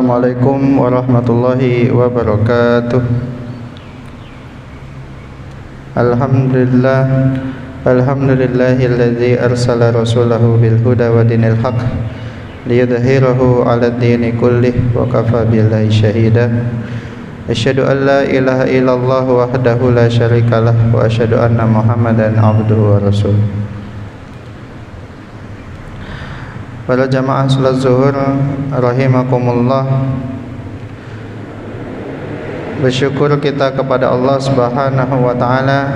Assalamualaikum warahmatullahi wabarakatuh. Alhamdulillahilladzi arsala rasulahu bil huda wa dinil haq liyudhhirahu 'alad dini kullih wa kafa billahi syahida. Asyhadu an la ilaha illallah wahdahu la syarikalah wa asyhadu anna Muhammadan abduhu wa rasuluh. Para jamaah salat zuhur rahimakumullah, bersyukur kita kepada Allah Subhanahu wa taala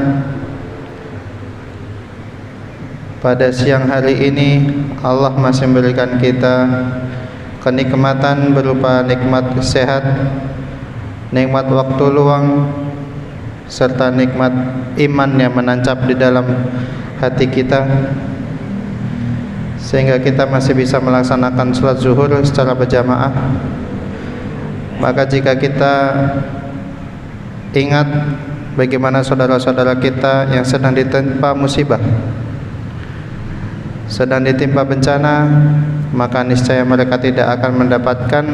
pada siang hari ini Allah masih memberikan kita kenikmatan berupa nikmat sehat, nikmat waktu luang, serta nikmat iman yang menancap di dalam hati kita, sehingga kita masih bisa melaksanakan salat zuhur secara berjamaah. Maka jika kita ingat bagaimana saudara-saudara kita yang sedang ditimpa musibah, sedang ditimpa bencana, maka niscaya mereka tidak akan mendapatkan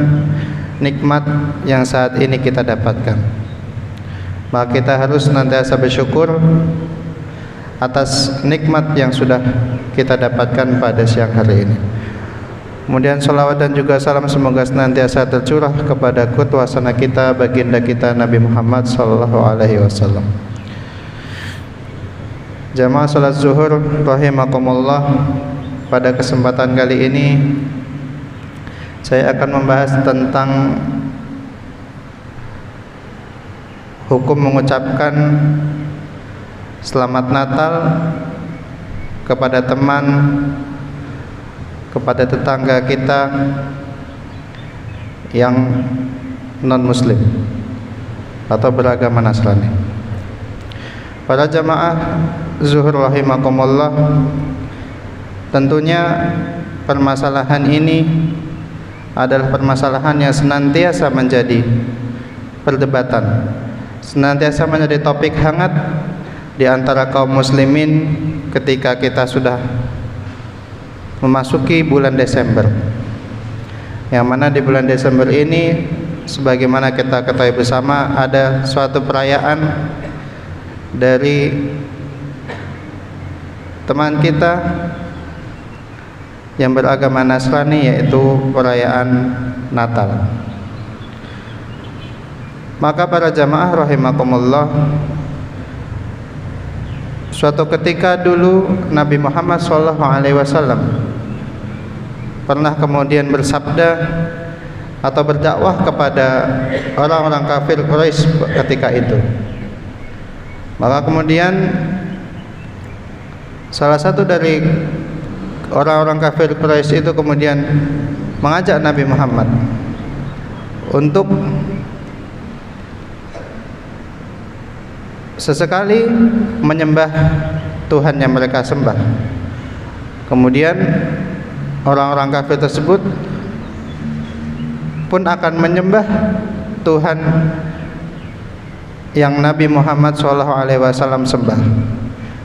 nikmat yang saat ini kita dapatkan. Maka kita harus senantiasa bersyukur atas nikmat yang sudah kita dapatkan pada siang hari ini. Kemudian salawat dan juga salam semoga senantiasa tercurah kepada qudwasana kita, baginda kita Nabi Muhammad sallallahu alaihi wasallam. Jamaah salat zuhur rahimakumullah, pada kesempatan kali ini saya akan membahas tentang hukum mengucapkan Selamat Natal kepada teman, kepada tetangga kita yang non-muslim atau beragama Nasrani. Para jamaah zuhur rahimakumullah, tentunya permasalahan ini adalah permasalahan yang senantiasa menjadi perdebatan, senantiasa menjadi topik hangat di antara kaum muslimin ketika kita sudah memasuki bulan Desember, yang mana di bulan Desember ini sebagaimana kita ketahui bersama ada suatu perayaan dari teman kita yang beragama Nasrani, yaitu perayaan Natal. Maka para jamaah rahimakumullah, suatu ketika dulu Nabi Muhammad SAW pernah kemudian bersabda atau berdakwah kepada orang-orang kafir Quraisy ketika itu. Maka kemudian salah satu dari orang-orang kafir Quraisy itu kemudian mengajak Nabi Muhammad untuk sesekali menyembah Tuhan yang mereka sembah. Kemudian orang-orang kafir tersebut pun akan menyembah Tuhan yang Nabi Muhammad SAW sembah,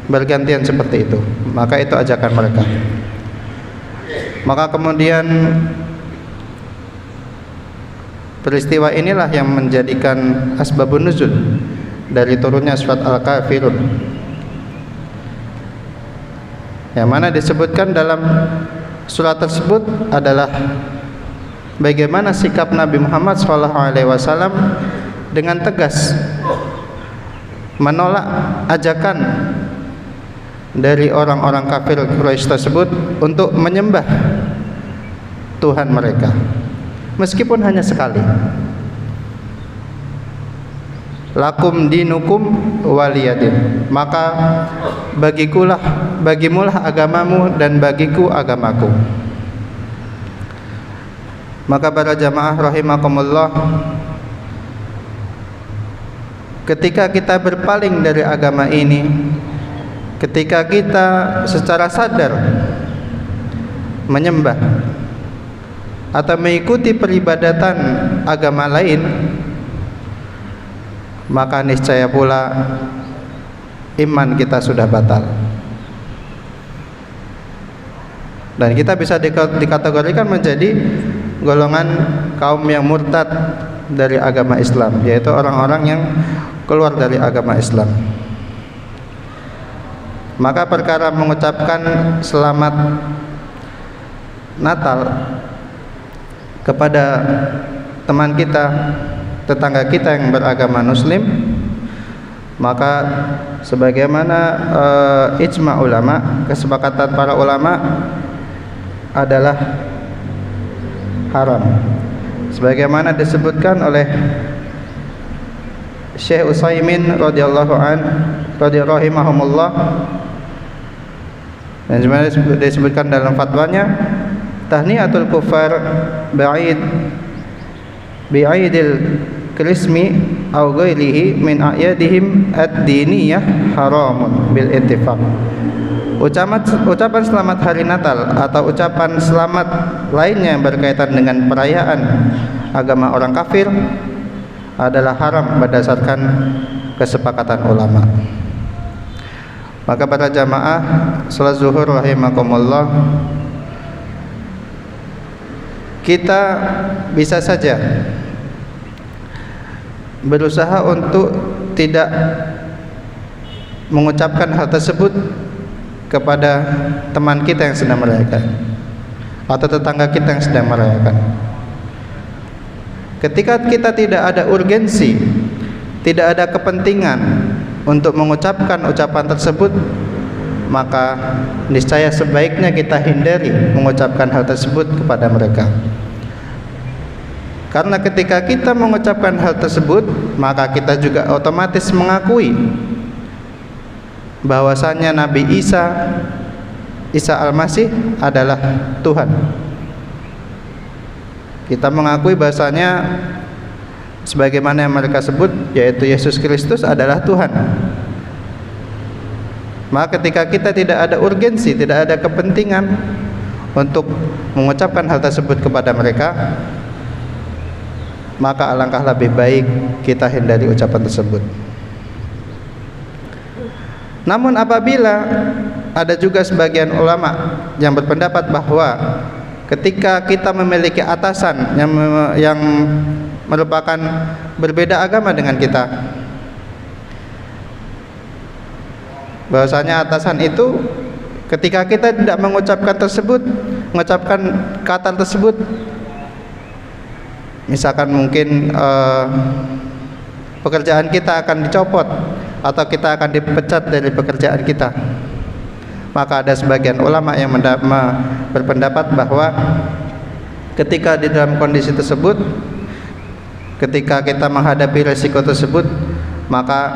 bergantian seperti itu. Maka itu ajakan mereka. Maka kemudian peristiwa inilah yang menjadikan asbabun nuzul dari turunnya surat Al-Kafirun, yang mana disebutkan dalam surat tersebut adalah bagaimana sikap Nabi Muhammad SAW dengan tegas menolak ajakan dari orang-orang kafir Quraisy tersebut untuk menyembah Tuhan mereka, meskipun hanya sekali. Lakum dinukum waliyadin, maka bagimulah agamamu dan bagiku agamaku. Maka para jamaah rahimakumullah, ketika kita berpaling dari agama ini, ketika kita secara sadar menyembah atau mengikuti peribadatan agama lain, maka niscaya pula iman kita sudah batal. Dan kita bisa dikategorikan menjadi golongan kaum yang murtad dari agama Islam, yaitu orang-orang yang keluar dari agama Islam. Maka perkara mengucapkan selamat Natal kepada teman kita, tetangga kita yang beragama Muslim, maka sebagaimana ijma ulama, kesepakatan para ulama adalah haram. Sebagaimana disebutkan oleh Syekh Utsaimin radhiyallahu rahimahumullah, dan sebenarnya disebutkan dalam fatwanya, tahniyatul kufar bi'aidil krismi aw ghairihi min a'yadihim ad-diniyah haramun bil ittifaq. Ucapan selamat hari Natal atau ucapan selamat lainnya yang berkaitan dengan perayaan agama orang kafir adalah haram berdasarkan kesepakatan ulama. Maka para jamaah salat zuhur rahimakumullah, kita bisa saja berusaha untuk tidak mengucapkan hal tersebut kepada teman kita yang sedang merayakan atau tetangga kita yang sedang merayakan. Ketika kita tidak ada urgensi, tidak ada kepentingan untuk mengucapkan ucapan tersebut, maka niscaya sebaiknya kita hindari mengucapkan hal tersebut kepada mereka. Karena ketika kita mengucapkan hal tersebut, maka kita juga otomatis mengakui bahwasanya Nabi Isa Al-Masih adalah Tuhan. Kita mengakui bahwasanya sebagaimana yang mereka sebut, yaitu Yesus Kristus adalah Tuhan. Maka ketika kita tidak ada urgensi, tidak ada kepentingan untuk mengucapkan hal tersebut kepada mereka, maka alangkah lebih baik kita hindari ucapan tersebut. Namun apabila ada juga sebagian ulama yang berpendapat bahwa ketika kita memiliki atasan yang merupakan berbeda agama dengan kita, bahwasanya atasan itu ketika kita tidak mengucapkan kata tersebut, misalkan mungkin pekerjaan kita akan dicopot atau kita akan dipecat dari pekerjaan kita, maka ada sebagian ulama yang berpendapat bahwa ketika di dalam kondisi tersebut, ketika kita menghadapi resiko tersebut, maka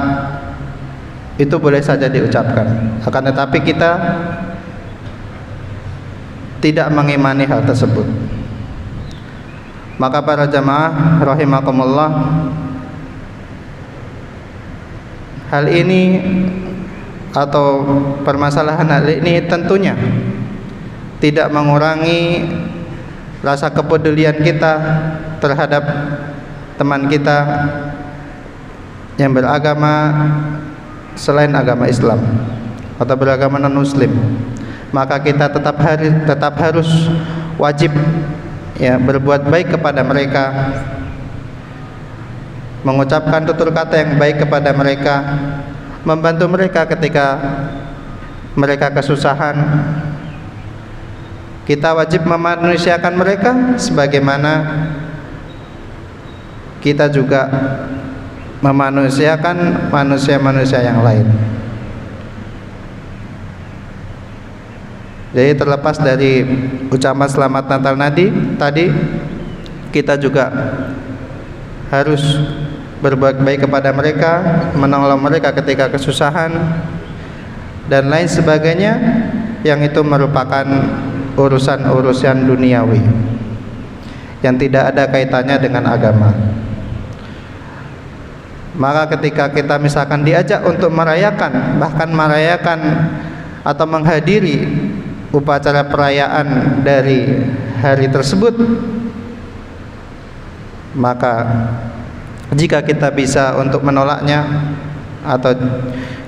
itu boleh saja diucapkan. Akan tetapi kita tidak mengimani hal tersebut. Maka para jamaah rahimakumullah, hal ini atau permasalahan hal ini tentunya tidak mengurangi rasa kepedulian kita terhadap teman kita yang beragama selain agama Islam atau beragama non-muslim. Maka kita tetap harus wajib berbuat baik kepada mereka, mengucapkan tutur kata yang baik kepada mereka, membantu mereka ketika mereka kesusahan. Kita wajib memanusiakan mereka sebagaimana kita juga memanusiakan manusia-manusia yang lain. Jadi terlepas dari ucapan selamat Natal tadi, kita juga harus berbuat baik kepada mereka, menolong mereka ketika kesusahan dan lain sebagainya, yang itu merupakan urusan-urusan duniawi yang tidak ada kaitannya dengan agama. Maka ketika kita misalkan diajak untuk merayakan, bahkan merayakan atau menghadiri upacara perayaan dari hari tersebut, maka jika kita bisa untuk menolaknya, atau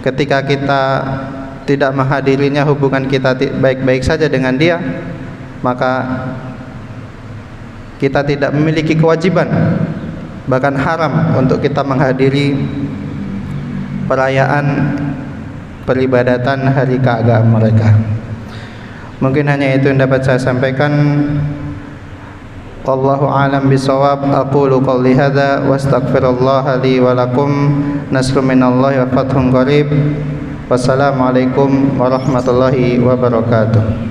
ketika kita tidak menghadirinya, hubungan kita baik-baik saja dengan dia, maka kita tidak memiliki kewajiban, bahkan haram untuk kita menghadiri perayaan peribadatan hari keagamaan mereka. Mungkin hanya itu yang dapat saya sampaikan. Wallahu a'lam bishawab. Aqulu qouli hadza wa astaghfirullah li wa lakum. Nasrun minallahi wa fathun qarib. Wassalamualaikum warahmatullahi wabarakatuh.